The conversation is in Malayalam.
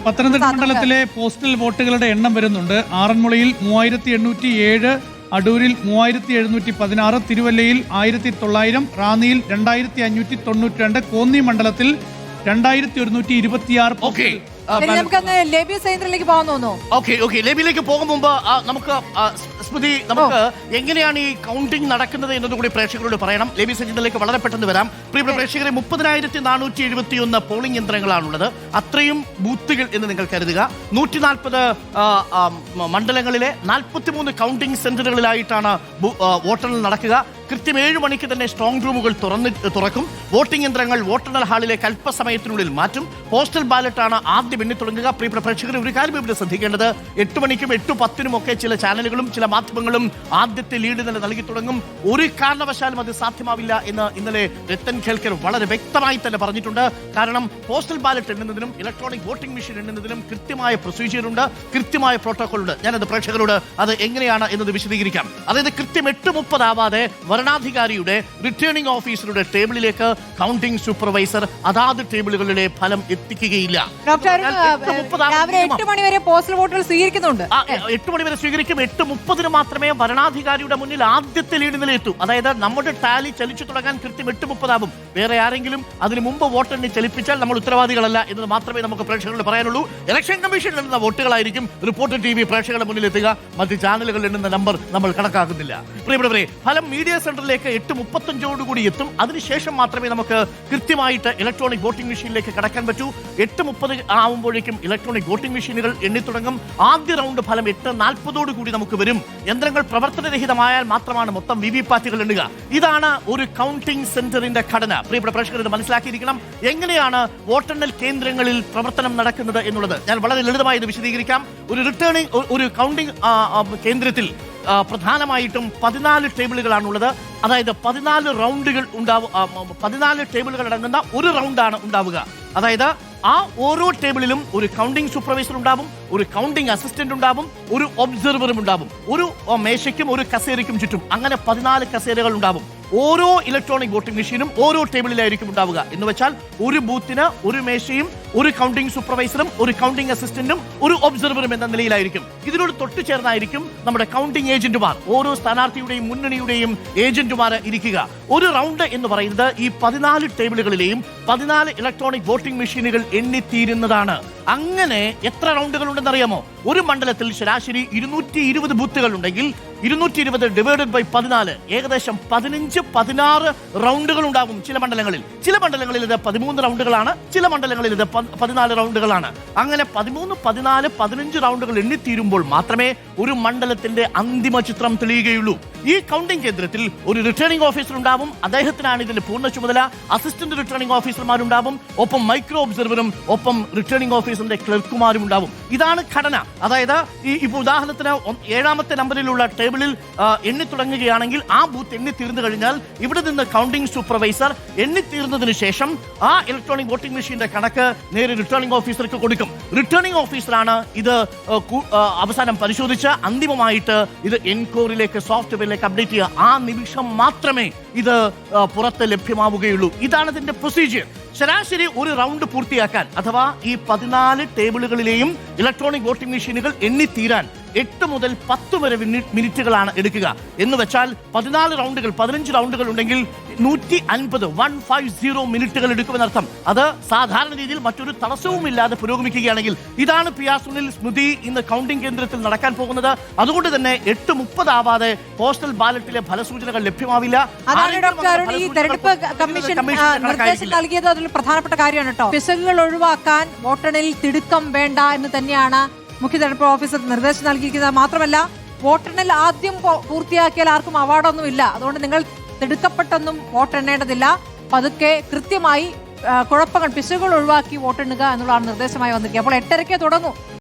പത്തനംതിട്ട മണ്ഡലത്തിലെ പോസ്റ്റൽ വോട്ടുകളുടെ എണ്ണം വരുന്നുണ്ട്. ആറന്മുളയിൽ 3807, അടൂരിൽ 3716, തിരുവല്ലയിൽ 1900, റാന്നിയിൽ 2592, കോന്നി മണ്ഡലത്തിൽ 2126. ലേബിയിലേക്ക് പോകാൻ തോന്നുന്നു. ലേബിയിലേക്ക് പോകും മുമ്പ് നമുക്ക് സ്മൃതി, നമുക്ക് എങ്ങനെയാണ് ഈ കൗണ്ടിംഗ് നടക്കുന്നത് എന്നതുകൂടി പ്രേക്ഷകരോട് പറയണം. ലേബി സെഞ്ചറിലേക്ക് വളരെ പെട്ടെന്ന് വരാം. പ്രിയപ്പെട്ട പ്രേക്ഷകരെ, 30,471 പോളിംഗ് യന്ത്രങ്ങളാണുള്ളത്. അത്രയും ബൂത്തുകൾ എന്ന് നിങ്ങൾ കരുതുക. 140 മണ്ഡലങ്ങളിലെ 43 കൗണ്ടിംഗ് സെന്ററുകളിലായിട്ടാണ് വോട്ടെണ്ണൽ നടക്കുക. കൃത്യം 7 മണിക്ക് തന്നെ സ്ട്രോങ് റൂമുകൾ തുറക്കും. വോട്ടിംഗ് യന്ത്രങ്ങൾ വോട്ടെണ്ണൽ ഹാളിലേക്ക് അല്പസമയത്തിനുള്ളിൽ മാറ്റും. പോസ്റ്റൽ ബാലറ്റാണ് ആദ്യം എണ്ണി തുടങ്ങുക. പ്രിയപ്പെട്ട പ്രേക്ഷകർ, ഒരു കാര്യം ഇവിടെ ശ്രദ്ധിക്കേണ്ടത്, 8 മണിക്കും 8:10 ഒക്കെ ചില ചാനലുകളും ചില മാധ്യമങ്ങളും ആദ്യത്തെ ലീഡ് തന്നെ നൽകി തുടങ്ങും. ഒരു കാരണവശാലും അത് സാധ്യമാവില്ല എന്ന് ഇന്നലെ രത്തൻ ഖേൽക്കർ വളരെ വ്യക്തമായി തന്നെ പറഞ്ഞിട്ടുണ്ട്. കാരണം പോസ്റ്റൽ ബാലറ്റ് എണ്ണുന്നതിനും ഇലക്ട്രോണിക് വോട്ടിംഗ് മെഷീൻ എണ്ണുന്നതിനും കൃത്യമായ പ്രൊസീജിയർ ഉണ്ട്, കൃത്യമായ പ്രോട്ടോകോൾ ഉണ്ട്. ഞാനത് പ്രേക്ഷകരോട് അത് എങ്ങനെയാണ് എന്നത് വിശദീകരിക്കാം. അതായത് കൃത്യം 8:30 ആവാതെ വരണാധികാരിയുടെ റിട്ടേണിംഗ് ഓഫീസറുടെ ടേബിളിലേക്ക് കൗണ്ടിംഗ് സൂപ്പർവൈസർ അതാത് ടേബിളുകളിലെ ഫലം എത്തിക്കുകയില്ല. 8 മണി വരെ പോസ്റ്റൽ വോട്ടുകൾ സ്വീകരിക്കുന്നുണ്ട്. 8 മണി വരെ സ്വീകരിക്കും. 8:30 മാത്രമേ വരണാധികാരിയുടെ മുന്നിൽ ആദ്യത്തെ ലീഡ് നിലയെത്തൂ. അതായത് നമ്മുടെ ടാലി ചലിച്ചു തുടങ്ങാൻ കൃത്യം 8:30 ആവും. വേറെ ആരെങ്കിലും അതിന് മുമ്പ് വോട്ടെണ്ണി ചലിപ്പിച്ചാൽ നമ്മൾ ഉത്തരവാദികളല്ല എന്നത് മാത്രമേ നമുക്ക് പ്രേക്ഷകരോട് പറയാനുള്ളൂ. ഇലക്ഷൻ കമ്മീഷൻ എണ്ണുന്ന വോട്ടുകളായിരിക്കും റിപ്പോർട്ടർ TV പ്രേക്ഷകരുടെ മുന്നിൽ എത്തുക. മറ്റ് ചാനലുകൾ എണ്ണുന്ന നമ്പർ നമ്മൾ കണക്കാക്കുന്നില്ല. പ്രിയപ്പെട്ടവരെ, ഫലം മീഡിയ സെന്ററിലേക്ക് 8:35 എത്തും. അതിനുശേഷം മാത്രമേ നമുക്ക് കൃത്യമായിട്ട് ഇലക്ട്രോണിക് വോട്ടിംഗ് മെഷീനിലേക്ക് കടക്കാൻ പറ്റൂ. 8:30 ആവുമ്പോഴേക്കും ഇലക്ട്രോണിക് വോട്ടിംഗ് മെഷീനുകൾ എണ്ണിത്തുടങ്ങും. ആദ്യ റൗണ്ട് ഫലം 8:40 നമുക്ക് വരും. യന്ത്രങ്ങൾ പ്രവർത്തനരഹിതമായാൽ മാത്രമാണ് മൊത്തം VVPATകൾ എണ്ണുക. ഇതാണ് ഒരു കൗണ്ടിംഗ് സെന്ററിന്റെ ഘടന. പ്രിയപ്പെട്ട പ്രേക്ഷകർ, ഇത് മനസ്സിലാക്കിയിരിക്കണം. എങ്ങനെയാണ് വോട്ടെണ്ണൽ കേന്ദ്രങ്ങളിൽ പ്രവർത്തനം നടക്കുന്നത് എന്നുള്ളത് ഞാൻ വളരെ ലളിതമായി ഇത് വിശദീകരിക്കാം. ഒരു കൗണ്ടിംഗ് കേന്ദ്രത്തിൽ പ്രധാനമായിട്ടും 14 ടേബിളുകളാണുള്ളത്. അതായത് 14 റൗണ്ടുകൾ ഉണ്ടാവും. 14 ടേബിളുകൾ അടങ്ങുന്ന ഒരു റൗണ്ടാണ് ഉണ്ടാവുക. അതായത് ആ ഓരോ ടേബിളിലും ഒരു കൗണ്ടിംഗ് സൂപ്പർവൈസർ ഉണ്ടാവും, ഒരു കൗണ്ടിംഗ് അസിസ്റ്റന്റ് ഉണ്ടാവും, ഒരു ഒബ്സർവറും ഉണ്ടാവും. ഒരു മേശയ്ക്കും ഒരു കസേരയ്ക്കും ചുറ്റും അങ്ങനെ 14 കസേരകൾ ഉണ്ടാവും. ഓരോ ഇലക്ട്രോണിക് വോട്ടിംഗ് മെഷീനും ഓരോ ടേബിളിലായിരിക്കും ഉണ്ടാവുക. എന്ന് വെച്ചാൽ ഒരു ബൂത്തിന് ഒരു മേശയും ഒരു കൗണ്ടിംഗ് സൂപ്പർവൈസറും ഒരു കൗണ്ടിംഗ് അസിസ്റ്റന്റും ഒരു ഒബ്സർവറും എന്ന നിലയിലായിരിക്കും. ഇതിനോട് തൊട്ടുചേർന്നായിരിക്കും നമ്മുടെ കൗണ്ടിംഗ് ഏജന്റുമാർ, ഓരോ സ്ഥാനാർത്ഥിയുടെയും മുന്നണിയുടെയും ഏജന്റുമാർ ഇരിക്കുക. ഒരു റൗണ്ട് എന്ന് പറയുന്നത് ഈ 14 ടേബിളുകളിലെയും 14 ഇലക്ട്രോണിക് വോട്ടിംഗ് മെഷീനുകൾ എണ്ണിത്തീരുന്നതാണ്. അങ്ങനെ എത്ര റൗണ്ടുകൾ ഉണ്ടെന്ന് അറിയാമോ? ഒരു മണ്ഡലത്തിൽ ശരാശരി 220 ബൂത്തുകൾ ഉണ്ടെങ്കിൽ 220 ഡിവൈഡഡ് ബൈ 14 ഏകദേശം 15-16 റൗണ്ടുകൾ ഉണ്ടാകും. ചില മണ്ഡലങ്ങളിൽ ഇത് 13 റൗണ്ടുകളാണ്, ചില മണ്ഡലങ്ങളിൽ ഇത് 14 റൗണ്ടുകളാണ്. അങ്ങനെ 13, 14, 15 റൗണ്ടുകൾ എണ്ണിത്തീരുമ്പോൾ മാത്രമേ ഒരു മണ്ഡലത്തിന്റെ അന്തിമ ചിത്രം തെളിയുകയുള്ളൂ. ഈ കൗണ്ടിംഗ് കേന്ദ്രത്തിൽ ഒരു റിട്ടേണിംഗ് ഓഫീസർ ഉണ്ടാവും. അദ്ദേഹത്തിനാണ് ഇതിന്റെ പൂർണ്ണ ചുമതല. അസിസ്റ്റന്റ് റിട്ടേണിംഗ് ഓഫീസർമാരുണ്ടാവും, ഒപ്പം മൈക്രോ ഒബ്സർവറും, ഒപ്പം റിട്ടേണിംഗ് ഓഫീസറിന്റെ ക്ലർക്കുമാരും ഉണ്ടാവും. ഇതാണ് ഘടന. അതായത് ഇപ്പൊ ഉദാഹരണത്തിന് 7ാമത്തെ നമ്പറിലുള്ള ടേബിളിൽ എണ്ണി തുടങ്ങുകയാണെങ്കിൽ ആ ബൂത്ത് എണ്ണിത്തീർന്നു കഴിഞ്ഞാൽ ഇവിടെ നിന്ന് കൗണ്ടിംഗ് സൂപ്പർവൈസർ എണ്ണിത്തീർന്നതിന് ശേഷം ആ ഇലക്ട്രോണിക് വോട്ടിംഗ് മെഷീന്റെ കണക്ക് നേരെ റിട്ടേണിംഗ് ഓഫീസർക്ക് കൊടുക്കും. റിട്ടേണിംഗ് ഓഫീസറാണ് ഇത് അവസാനം പരിശോധിച്ച് അന്തിമമായിട്ട് ഇത് എൻകോറിലേക്ക്, സോഫ്റ്റ്വെയറിലേക്ക് അപ്ഡേറ്റ് ചെയ്യുക. ആ നിമിഷം മാത്രമേ ഇത് പുറത്ത് ലഭ്യമാവുകയുള്ളൂ. ഇതാണ് ഇതിന്റെ പ്രൊസീജിയർ. ശരാശരി ഒരു റൗണ്ട് പൂർത്തിയാക്കാൻ, അഥവാ ഈ 14 ടേബിളുകളിലെയും ഇലക്ട്രോണിക് വോട്ടിംഗ് മെഷീനുകൾ എണ്ണിത്തീരാൻ 8 മുതൽ 10 വരെ മിനിറ്റുകളാണ് എടുക്കുക. എന്ന് വെച്ചാൽ 14 റൗണ്ടുകൾ, 15 റൗണ്ടുകൾ ഉണ്ടെങ്കിൽ 150 മിനിറ്റുകൾ എടുക്കുമെന്നർത്ഥം. അത് സാധാരണ രീതിയിൽ മറ്റൊരു തടസ്സവുമില്ലാതെ പുരോഗമിക്കുകയാണെങ്കിൽ. ഇതാണ് പിയാസുനിൽ സ്മൃതി ഇന്ന് കൗണ്ടിംഗ് കേന്ദ്രത്തിൽ നടക്കാൻ പോകുന്നത്. അതുകൊണ്ട് തന്നെ 8:30 ആവാതെ പോസ്റ്റൽ ബാലറ്റിലെ ഫലസൂചനകൾ ലഭ്യമാവില്ല. പ്രധാനപ്പെട്ട കാര്യമാണ് കേട്ടോ. പിശകുകൾ ഒഴിവാക്കാൻ വോട്ടെണ്ണലിൽ തിടുക്കം വേണ്ട എന്ന് തന്നെയാണ് മുഖ്യ തെരഞ്ഞെടുപ്പ് ഓഫീസർ നിർദ്ദേശം നൽകിയിരിക്കുന്നത്. മാത്രമല്ല, വോട്ടെണ്ണൽ ആദ്യം പൂർത്തിയാക്കിയാൽ ആർക്കും അവാർഡൊന്നുമില്ല. അതുകൊണ്ട് നിങ്ങൾ തിടുക്കപ്പെട്ടൊന്നും വോട്ടെണ്ണേണ്ടതില്ല. പതുക്കെ കൃത്യമായി പിശകുകൾ ഒഴിവാക്കി വോട്ടെണ്ണുക എന്നുള്ളതാണ് നിർദ്ദേശമായി വന്നിരിക്കുക. അപ്പോൾ 8:30 തുടങ്ങും.